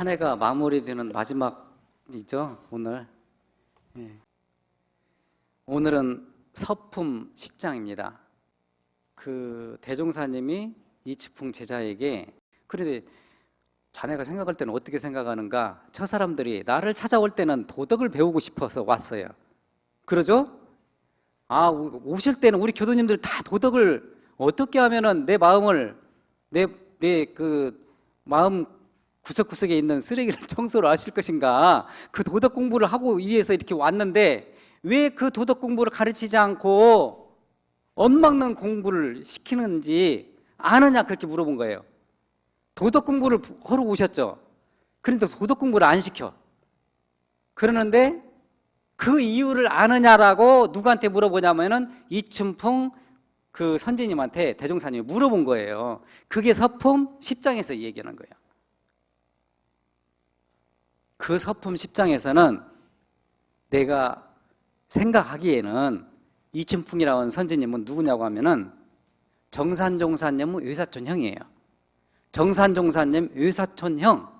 한 해가 마무리되는 마지막이죠, 오늘. 예. 오늘은 서품 10장입니다. 그 대종사님이 이치풍 제자에게 그런데 자네가 생각할 때는 어떻게 생각하는가? 저 사람들이 나를 찾아올 때는 도덕을 배우고 싶어서 왔어요. 그러죠? 오실 때는 우리 교도님들 다 도덕을 어떻게 하면은 내 마음을 내 그 마음 구석구석에 있는 쓰레기를 청소를 하실 것인가? 그 도덕 공부를 하고 위해서 이렇게 왔는데 왜 그 도덕 공부를 가르치지 않고 엇막는 공부를 시키는지 아느냐? 그렇게 물어본 거예요. 도덕 공부를 하러 오셨죠. 그런데 도덕 공부를 안 시켜. 그러는데 그 이유를 아느냐라고 누구한테 물어보냐면은 이춘풍 그 선지님한테 대종사님이 물어본 거예요. 그게 서품 10장에서 얘기하는 거예요. 그 서품 10장에서는 내가 생각하기에는 이춘풍이라는 선지님은 누구냐고 하면은 정산종사님은 외사촌 형이에요. 정산종사님 외사촌 형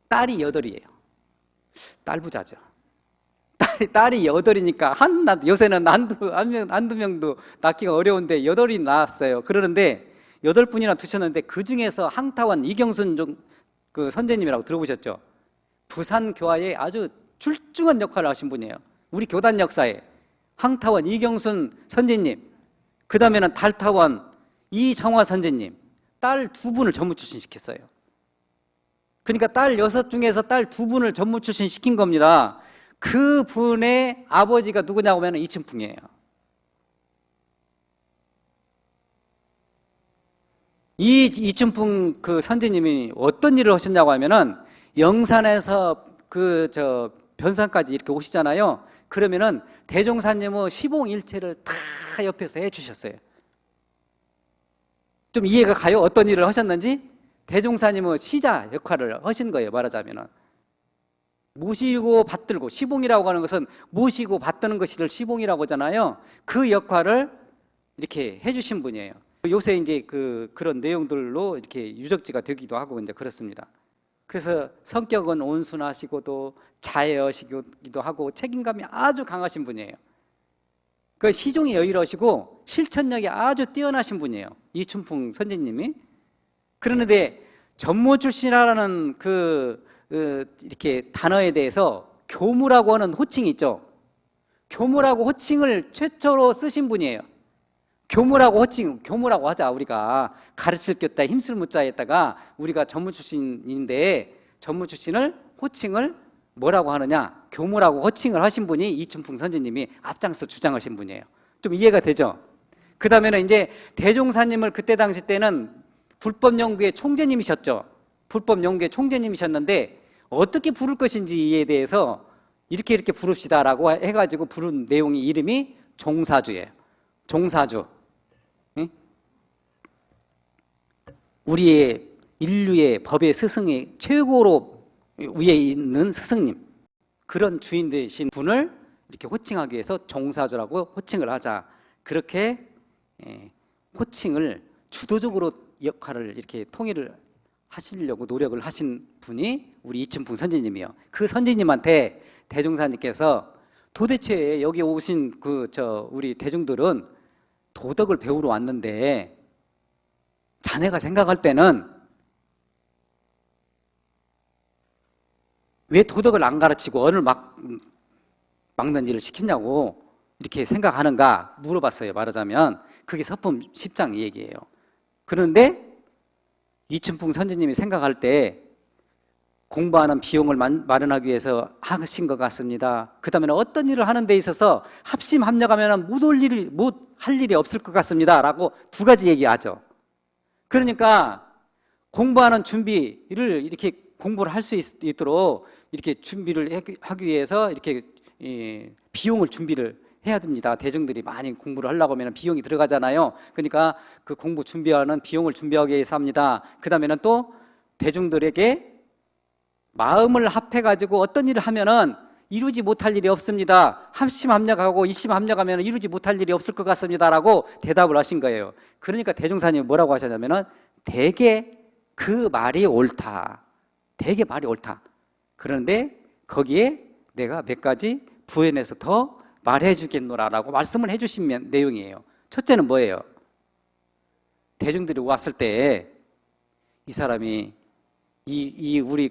딸이 8이에요. 딸 부자죠. 딸이 8이니까 요새는 한두 명도 낳기가 어려운데 8이 낳았어요. 그러는데 8분이나 두셨는데 그 중에서 항타원 이경순 그 선제님이라고 들어보셨죠? 부산 교화에 아주 출중한 역할을 하신 분이에요. 우리 교단 역사에 항타원 이경순 선제님, 그 다음에는 달타원 이정화 선제님, 딸 2분을 전무 출신 시켰어요. 그러니까 딸 6 중에서 딸 2분을 전무 출신 시킨 겁니다. 그 분의 아버지가 누구냐고 하면 이춘풍이에요. 이춘풍 그 선지님이 어떤 일을 하셨냐고 하면은 영산에서 변산까지 이렇게 오시잖아요. 그러면은 대종사님의 시봉일체를 다 옆에서 해주셨어요. 좀 이해가 가요? 어떤 일을 하셨는지? 대종사님의 시자 역할을 하신 거예요, 말하자면은. 모시고 받들고, 시봉이라고 하는 것은 모시고 받드는 것을 시봉이라고 하잖아요. 그 역할을 이렇게 해주신 분이에요. 요새 이제 그런 내용들로 이렇게 유적지가 되기도 하고 이제 그렇습니다. 그래서 성격은 온순하시고도 자애하시기도 하고 책임감이 아주 강하신 분이에요. 그 시종이 여유로우시고 실천력이 아주 뛰어나신 분이에요, 이춘풍 선지님이. 그런데 전무 출신이라는 이렇게 단어에 대해서 교무라고 하는 호칭이 있죠. 교무라고 호칭을 최초로 쓰신 분이에요. 교무라고 하자. 우리가 가르칠 겼다 힘쓸 무자에다가 우리가 전무 출신인데 전무 출신을 호칭을 뭐라고 하느냐? 교무라고 호칭을 하신 분이 이춘풍 선지님이 앞장서 주장하신 분이에요. 좀 이해가 되죠? 그 다음에는 이제 대종사님을 그때 당시 때는 불법연구의 총재님이셨죠. 불법연구의 총재님이셨는데 어떻게 부를 것인지에 대해서 이렇게 부릅시다라고 해가지고 부른 내용이 이름이 종사주예요. 종사주. 응? 우리의 인류의 법의 스승이 최고로 위에 있는 스승님, 그런 주인 되신 분을 이렇게 호칭하기 위해서 종사주라고 호칭을 하자. 그렇게 호칭을 주도적으로 역할을 이렇게 통일을 하시려고 노력을 하신 분이 우리 이춘풍 선지님이요. 그 선지님한테 대종사님께서 도대체 여기 오신 우리 대중들은 도덕을 배우러 왔는데 자네가 생각할 때는 왜 도덕을 안 가르치고 언을 막는 일을 시키냐고 이렇게 생각하는가 물어봤어요. 말하자면 그게 서품 10장 얘기예요. 그런데 이춘풍 선지님이 생각할 때 공부하는 비용을 마련하기 위해서 하신 것 같습니다. 그 다음에 어떤 일을 하는 데 있어서 합심 합력하면 못 할 일이 없을 것 같습니다 라고 2가지 얘기하죠. 그러니까 공부하는 준비를 이렇게 공부를 할 수 있도록 이렇게 준비를 하기 위해서 이렇게 비용을 준비를 해야 됩니다. 대중들이 많이 공부를 하려고 하면 비용이 들어가잖아요. 그러니까 그 공부 준비하는 비용을 준비하기 위해서 합니다. 그 다음에는 또 대중들에게 마음을 합해가지고 어떤 일을 하면은 이루지 못할 일이 없습니다. 합심합력하고 이심합력하면 이루지 못할 일이 없을 것 같습니다 라고 대답을 하신 거예요. 그러니까 대종사님이 뭐라고 하셨냐면은 되게 그 말이 옳다. 되게 말이 옳다. 그런데 거기에 내가 몇 가지 부연해서 더 말해 주겠노라라고 말씀을 해주신 내용이에요. 첫째는 뭐예요? 대중들이 왔을 때 이 사람이 우리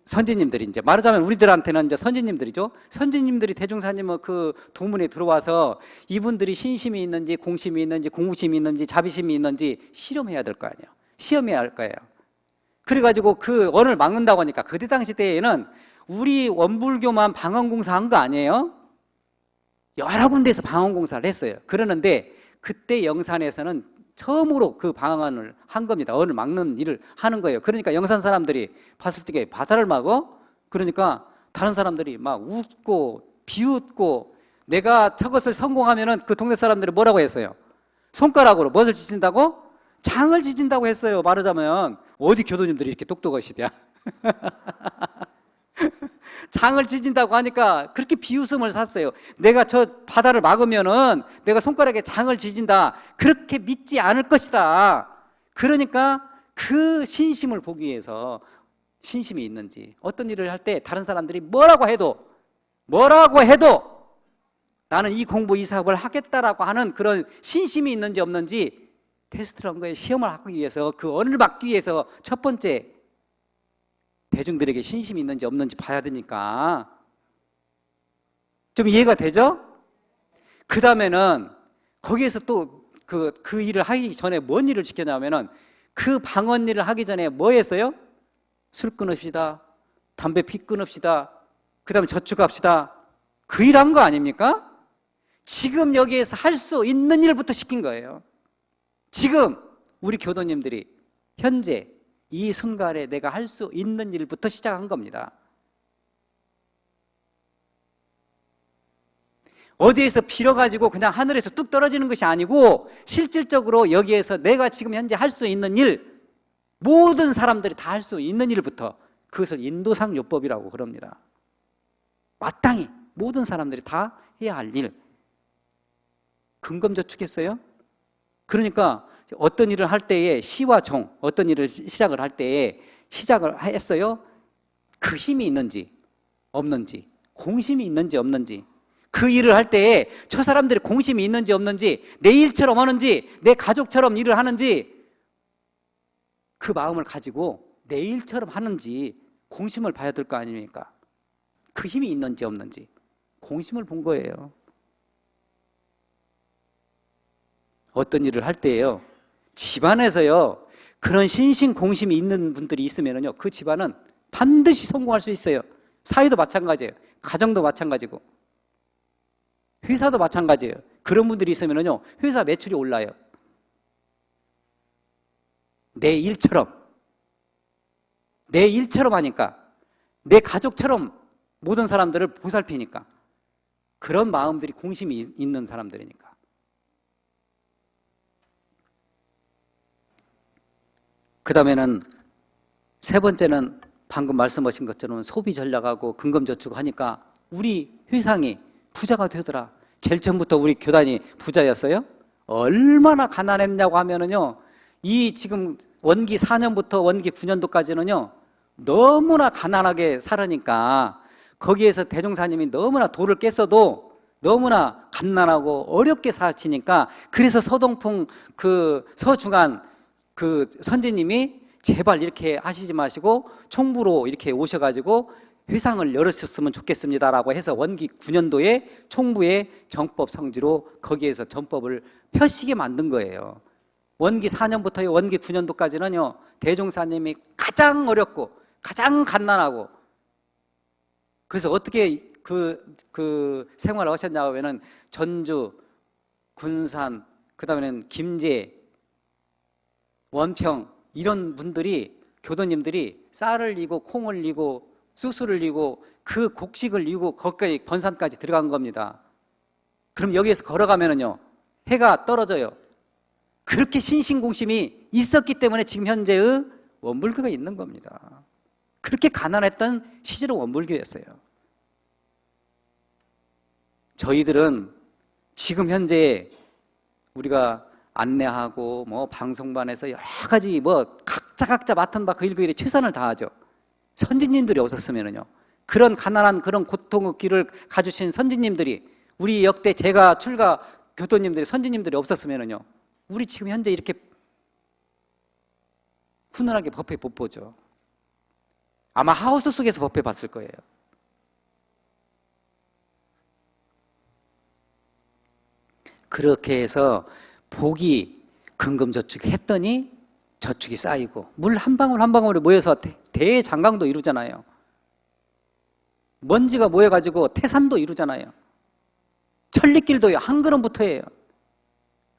선지님들이 이제 말하자면 우리들한테는 이제 선지님들이죠. 선지님들이 대종사님의 그 도문에 들어와서 이분들이 신심이 있는지 공심이 있는지 공부심이 있는지 자비심이 있는지 실험해야 될 거 아니에요. 시험해야 할 거예요. 그래가지고 그 언을 막는다고 하니까 그때 당시 때에는 우리 원불교만 방언공사한 거 아니에요? 여러 군데에서 방언공사를 했어요. 그러는데 그때 영산에서는 처음으로 그 방언을 한 겁니다. 언을 막는 일을 하는 거예요. 그러니까 영산 사람들이 봤을 때 바다를 막어? 그러니까 다른 사람들이 막 웃고 비웃고 내가 저것을 성공하면은 그 동네 사람들이 뭐라고 했어요? 손가락으로 무엇을 지진다고? 장을 지진다고 했어요. 말하자면 어디 교도님들이 이렇게 똑똑하시대요? 장을 지진다고 하니까 그렇게 비웃음을 샀어요. 내가 저 바다를 막으면은 내가 손가락에 장을 지진다. 그렇게 믿지 않을 것이다. 그러니까 그 신심을 보기 위해서 신심이 있는지 어떤 일을 할 때 다른 사람들이 뭐라고 해도 나는 이 공부 이 사업을 하겠다라고 하는 그런 신심이 있는지 없는지 테스트를 한 거예요. 시험을 하기 위해서 그 언을 막기 위해서 첫 번째 대중들에게 신심이 있는지 없는지 봐야 되니까. 좀 이해가 되죠? 그 다음에는 거기에서 또 그 일을 하기 전에 뭔 일을 지켰냐면은 그 방언 일을 하기 전에 뭐 했어요? 술 끊읍시다. 담배 피 끊읍시다. 그 다음에 저축합시다. 그 일 한 거 아닙니까? 지금 여기에서 할 수 있는 일부터 시킨 거예요. 지금 우리 교도님들이 현재 이 순간에 내가 할 수 있는 일부터 시작한 겁니다. 어디에서 빌어가지고 그냥 하늘에서 뚝 떨어지는 것이 아니고 실질적으로 여기에서 내가 지금 현재 할 수 있는 일, 모든 사람들이 다 할 수 있는 일부터, 그것을 인도상 요법이라고 그럽니다. 마땅히 모든 사람들이 다 해야 할 일. 근검저축했어요? 그러니까 어떤 일을 할 때에 시와 종, 어떤 일을 시작을 할 때에 시작을 했어요. 그 힘이 있는지 없는지, 공심이 있는지 없는지, 그 일을 할 때에 저 사람들이 공심이 있는지 없는지, 내 일처럼 하는지 내 가족처럼 일을 하는지, 그 마음을 가지고 내 일처럼 하는지 공심을 봐야 될 거 아닙니까? 그 힘이 있는지 없는지 공심을 본 거예요. 어떤 일을 할 때에요, 집안에서요 그런 신신 공심이 있는 분들이 있으면요 그 집안은 반드시 성공할 수 있어요. 사회도 마찬가지예요. 가정도 마찬가지고 회사도 마찬가지예요. 그런 분들이 있으면요 회사 매출이 올라요. 내 일처럼 하니까, 내 가족처럼 모든 사람들을 보살피니까, 그런 마음들이 공심이 있는 사람들이니까. 그 다음에는 세 번째는 방금 말씀하신 것처럼 소비 전략하고 근검저축하니까 우리 회상이 부자가 되더라. 제일 처음부터 우리 교단이 부자였어요. 얼마나 가난했냐고 하면은요, 이 지금 원기 4년부터 원기 9년도까지는요 너무나 가난하게 살으니까, 거기에서 대종사님이 너무나 도를 깼어도 너무나 갓난하고 어렵게 사시니까, 그래서 서동풍 그 서중한 그 선지님이 제발 이렇게 하시지 마시고 총부로 이렇게 오셔가지고 회상을 열으셨으면 좋겠습니다라고 해서 원기 9년도에 총부의 정법 성지로 거기에서 전법을 펴시게 만든 거예요. 원기 4년부터 원기 9년도까지는요 대종사님이 가장 어렵고 가장 갓난하고, 그래서 어떻게 그 생활을 하셨냐고 하면은 전주, 군산, 그 다음에는 김제, 원평, 이런 분들이, 교도님들이 쌀을 이고 콩을 이고 수수를 이고 그 곡식을 이고 거기까지 번산까지 들어간 겁니다. 그럼 여기에서 걸어가면은요 해가 떨어져요. 그렇게 신신공심이 있었기 때문에 지금 현재의 원불교가 있는 겁니다. 그렇게 가난했던 시절의 원불교였어요. 저희들은 지금 현재 우리가 안내하고 뭐 방송반에서 여러 가지 뭐 각자 맡은 바 그 일 그 일에 최선을 다하죠. 선진님들이 없었으면요, 그런 가난한 그런 고통의 길을 가주신 선진님들이, 우리 역대 제가 출가 교도님들이, 선진님들이 없었으면요, 우리 지금 현재 이렇게 훈훈하게 법회 못 보죠. 아마 하우스 속에서 법회 봤을 거예요. 그렇게 해서 복이 근금저축했더니 저축이 쌓이고, 물 한 방울 한 방울이 모여서 대장강도 이루잖아요. 먼지가 모여가지고 태산도 이루잖아요. 천리길도 한 걸음부터예요.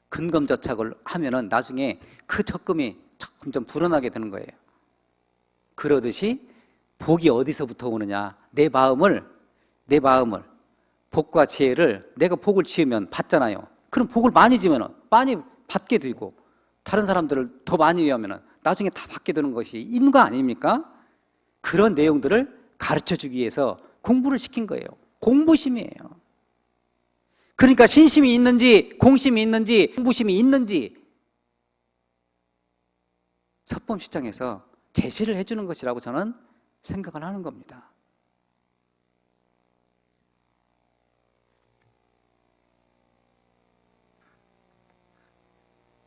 근검저축을 하면은 나중에 그 적금이 점점 불어나게 되는 거예요. 그러듯이 복이 어디서부터 오느냐? 내 마음을 복과 지혜를, 내가 복을 지으면 받잖아요. 그럼 복을 많이 지으면 많이 받게 되고, 다른 사람들을 더 많이 위하면 나중에 다 받게 되는 것이 있는 거 아닙니까? 그런 내용들을 가르쳐주기 위해서 공부를 시킨 거예요. 공부심이에요. 그러니까 신심이 있는지 공심이 있는지 공부심이 있는지 석범시장에서 제시를 해주는 것이라고 저는 생각을 하는 겁니다.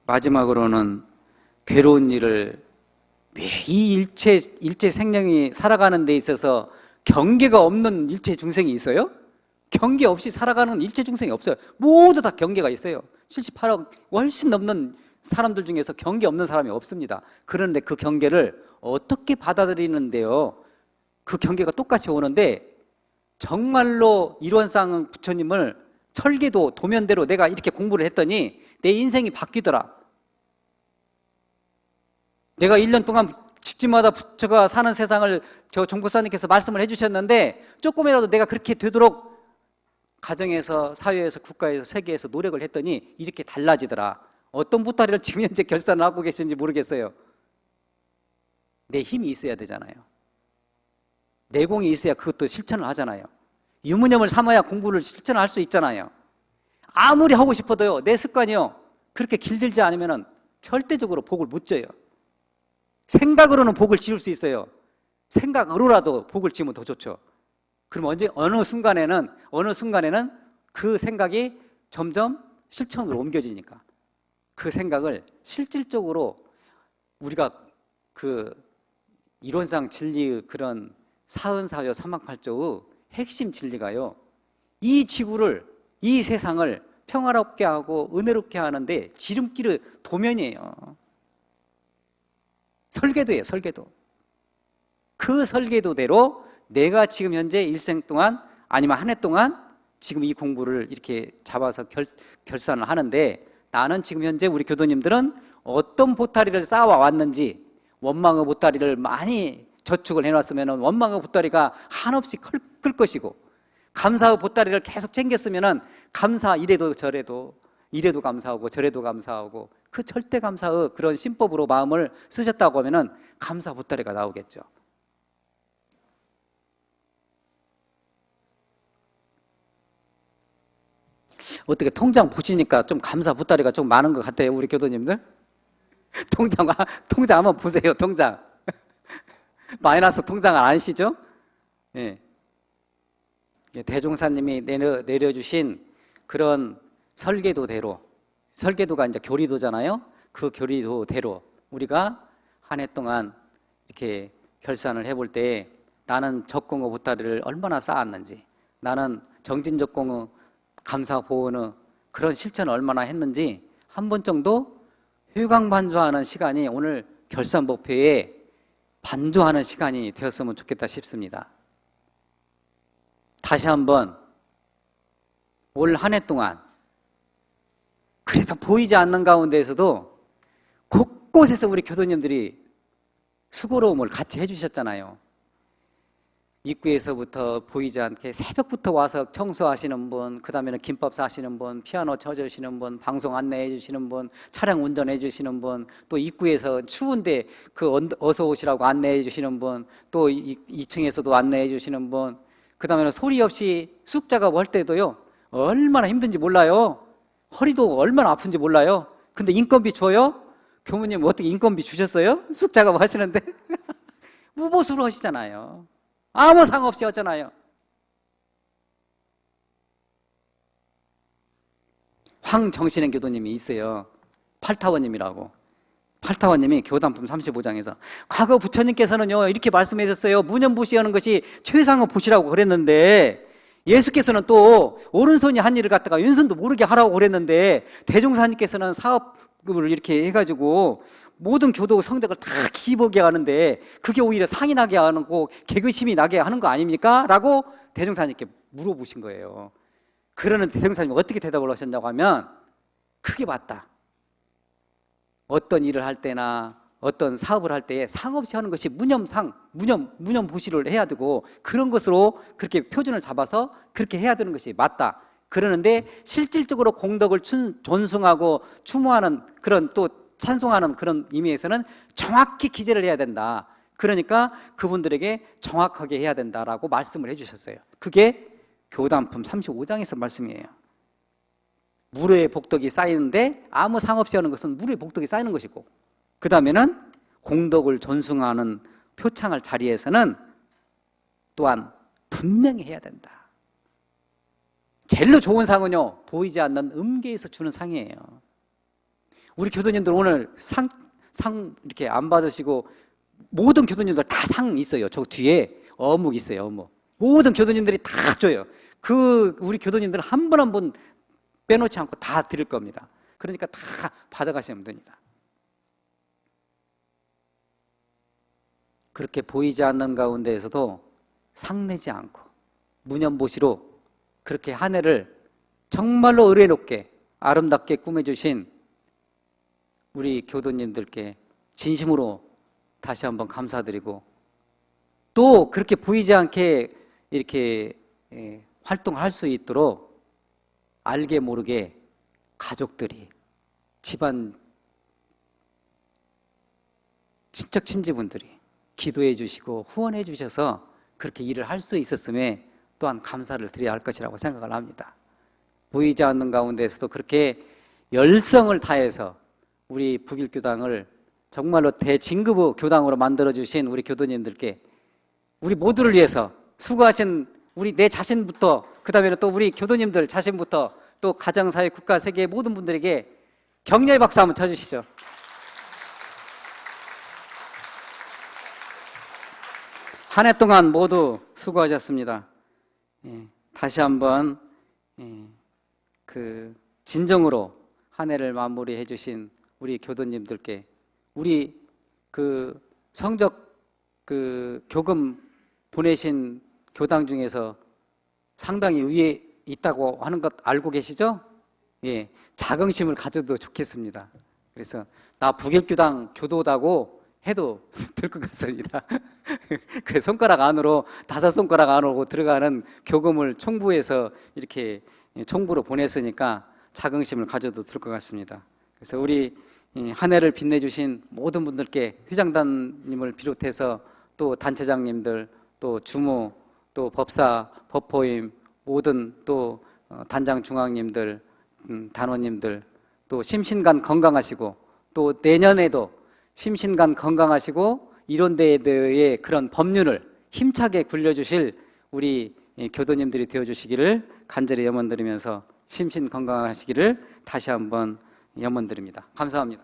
마지막으로는 괴로운 일을, 이 일체 생명이 살아가는 데 있어서 경계가 없는 일체 중생이 있어요? 경계 없이 살아가는 일체 중생이 없어요. 모두 다 경계가 있어요. 78억 훨씬 넘는 사람들 중에서 경계 없는 사람이 없습니다. 그런데 그 경계를 어떻게 받아들이는데요? 그 경계가 똑같이 오는데, 정말로 일원상 부처님을 설계도 도면대로 내가 이렇게 공부를 했더니 내 인생이 바뀌더라. 내가 1년 동안 집집마다 부처가 사는 세상을 저 종보사님께서 말씀을 해주셨는데, 조금이라도 내가 그렇게 되도록 가정에서, 사회에서, 국가에서, 세계에서 노력을 했더니 이렇게 달라지더라. 어떤 보따리를 지금 현재 결산을 하고 계신지 모르겠어요. 내 힘이 있어야 되잖아요. 내공이 있어야 그것도 실천을 하잖아요. 유무념을 삼아야 공부를 실천을 할 수 있잖아요. 아무리 하고 싶어도요, 내 습관이요, 그렇게 길들지 않으면 절대적으로 복을 못 져요. 생각으로는 복을 지을 수 있어요. 생각으로라도 복을 지으면 더 좋죠. 그럼 어느 순간에는 그 생각이 점점 실천으로 옮겨지니까, 그 생각을 실질적으로 우리가 그 이론상 진리의 그런 사은사요 삼학팔조의 핵심 진리가요, 이 지구를, 이 세상을 평화롭게 하고 은혜롭게 하는데 지름길의 도면이에요. 설계도예요, 설계도. 그 설계도대로 내가 지금 현재 일생 동안, 아니면 한 해 동안 지금 이 공부를 이렇게 잡아서 결산을 하는데, 나는 지금 현재 우리 교도님들은 어떤 보따리를 쌓아 왔는지, 원망의 보따리를 많이 저축을 해놨으면 원망의 보따리가 한없이 클 것이고, 감사의 보따리를 계속 챙겼으면 감사, 이래도 저래도, 이래도 감사하고 저래도 감사하고, 그 절대 감사의 그런 신법으로 마음을 쓰셨다고 하면 감사 보따리가 나오겠죠. 어떻게 통장 보시니까 좀 감사 보따리가 좀 많은 것 같아요, 우리 교도님들? 통장 한번 보세요, 통장. 마이너스 통장 아시죠? 예. 대종사님이 내려주신 그런 설계도대로, 설계도가 이제 교리도잖아요. 그 교리도대로 우리가 한 해 동안 이렇게 결산을 해볼 때, 나는 적공의 보따리를 얼마나 쌓았는지, 나는 정진적공의 감사 보은의 그런 실천을 얼마나 했는지 한 번 정도 회광반조하는 시간이 오늘 결산법회에 반조하는 시간이 되었으면 좋겠다 싶습니다. 다시 한번 올 한 해 동안 그래도 보이지 않는 가운데에서도 곳곳에서 우리 교도님들이 수고로움을 같이 해주셨잖아요. 입구에서부터 보이지 않게 새벽부터 와서 청소하시는 분, 그 다음에는 김밥 사시는 분, 피아노 쳐주시는 분, 방송 안내해 주시는 분, 차량 운전해 주시는 분, 또 입구에서 추운데 어서 오시라고 안내해 주시는 분, 또 2층에서도 안내해 주시는 분, 그 다음에는 소리 없이 쑥 작업할 때도요, 얼마나 힘든지 몰라요. 허리도 얼마나 아픈지 몰라요. 근데 인건비 줘요? 교무님 어떻게 인건비 주셨어요? 숙작업 하시는데 무보수로 하시잖아요. 아무 상관없이 하잖아요. 황정신행 교도님이 있어요. 팔타원님이라고. 팔타원님이 교단품 35장에서 과거 부처님께서는요 이렇게 말씀해 주셨어요. 무념보시하는 것이 최상의 보시라고 그랬는데, 예수께서는 또 오른손이 한 일을 갖다가 왼손도 모르게 하라고 그랬는데, 대종사님께서는 사업을 이렇게 해가지고 모든 교도 성적을 다 기보게 하는데 그게 오히려 상이 나게 하고 개그심이 나게 하는 거 아닙니까? 라고 대종사님께 물어보신 거예요. 그러는 대종사님이 어떻게 대답을 하셨냐고 하면, 그게 맞다. 어떤 일을 할 때나 어떤 사업을 할 때에 상 없이 하는 것이 무념보시를 해야 되고, 그런 것으로 그렇게 표준을 잡아서 그렇게 해야 되는 것이 맞다. 그러는데 실질적으로 공덕을 존숭하고 추모하는 그런, 또 찬송하는 그런 의미에서는 정확히 기재를 해야 된다. 그러니까 그분들에게 정확하게 해야 된다라고 말씀을 해주셨어요. 그게 교단품 35장에서 말씀이에요. 무료의 복덕이 쌓이는데 아무 상 없이 하는 것은 무료의 복덕이 쌓이는 것이고, 그 다음에는 공덕을 존숭하는 표창할 자리에서는 또한 분명히 해야 된다. 제일로 좋은 상은요, 보이지 않는 음계에서 주는 상이에요. 우리 교도님들 오늘 상 이렇게 안 받으시고, 모든 교도님들 다 상 있어요. 저 뒤에 어묵 있어요. 어묵. 모든 교도님들이 다 줘요. 우리 교도님들은 한 분 한 분 빼놓지 않고 다 드릴 겁니다. 그러니까 다 받아가시면 됩니다. 그렇게 보이지 않는 가운데에서도 상내지 않고 무념보시로 그렇게 한 해를 정말로 의뢰롭게 아름답게 꾸며주신 우리 교도님들께 진심으로 다시 한번 감사드리고, 또 그렇게 보이지 않게 이렇게 활동할 수 있도록 알게 모르게 가족들이, 집안 친척 친지분들이 기도해 주시고 후원해 주셔서 그렇게 일을 할 수 있었음에 또한 감사를 드려야 할 것이라고 생각을 합니다. 보이지 않는 가운데에서도 그렇게 열성을 다해서 우리 북일교당을 정말로 대진급의 교당으로 만들어주신 우리 교도님들께, 우리 모두를 위해서 수고하신 내 자신부터, 그 다음에 또 우리 교도님들 자신부터, 또 가정사회, 국가, 세계 모든 분들에게 격려의 박수 한번 쳐주시죠. 한 해 동안 모두 수고하셨습니다. 다시 한번 그 진정으로 한 해를 마무리해 주신 우리 교도님들께, 우리 그 성적 그 교금 보내신 교당 중에서 상당히 위에 있다고 하는 것 알고 계시죠? 예, 자긍심을 가져도 좋겠습니다. 그래서 나 북일교당 교도다고 해도 될 것 같습니다. 그 손가락 안으로, 5손가락 안으로 들어가는 교금을 총부에서 이렇게 총부로 보냈으니까 자긍심을 가져도 될 것 같습니다. 그래서 우리 한 해를 빛내주신 모든 분들께, 회장단님을 비롯해서 또 단체장님들, 또 주무, 또 법사, 법포임, 모든 또 단장 중앙님들, 단원님들, 또 심신간 건강하시고, 또 내년에도 심신간 건강하시고 이론대회의 그런 법률을 힘차게 굴려주실 우리 교도님들이 되어주시기를 간절히 염원드리면서 심신 건강하시기를 다시 한번 염원드립니다. 감사합니다.